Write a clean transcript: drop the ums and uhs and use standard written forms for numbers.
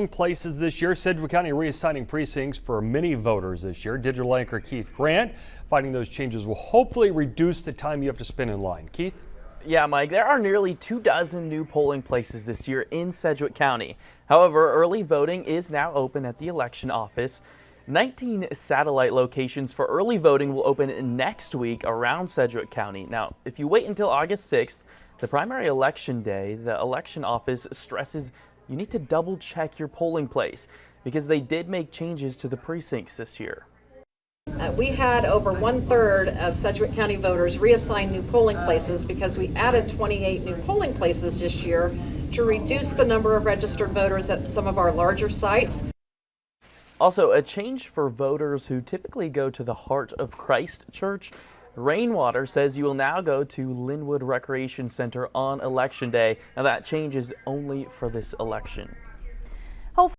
Places this year. Sedgwick County reassigning precincts for many voters this year. Digital anchor Keith Grant finding those changes will hopefully reduce the time you have to spend in line. Keith? Yeah, Mike, there are nearly 24 new polling places this year in Sedgwick County. However, early voting is now open at the election office. 19 satellite locations for early voting will open next week around Sedgwick County. Now, if you wait until August 6th, the primary election day, the election office stresses you need to double check your polling place because they did make changes to the precincts this year. We had over 1/3 of Sedgwick County voters reassign new polling places because we added 28 new polling places this year to reduce the number of registered voters at some of our larger sites. Also, a change for voters who typically go to the Heart of Christ Church. Rainwater says you will now go to Linwood Recreation Center on Election Day. Now that change is only for this election.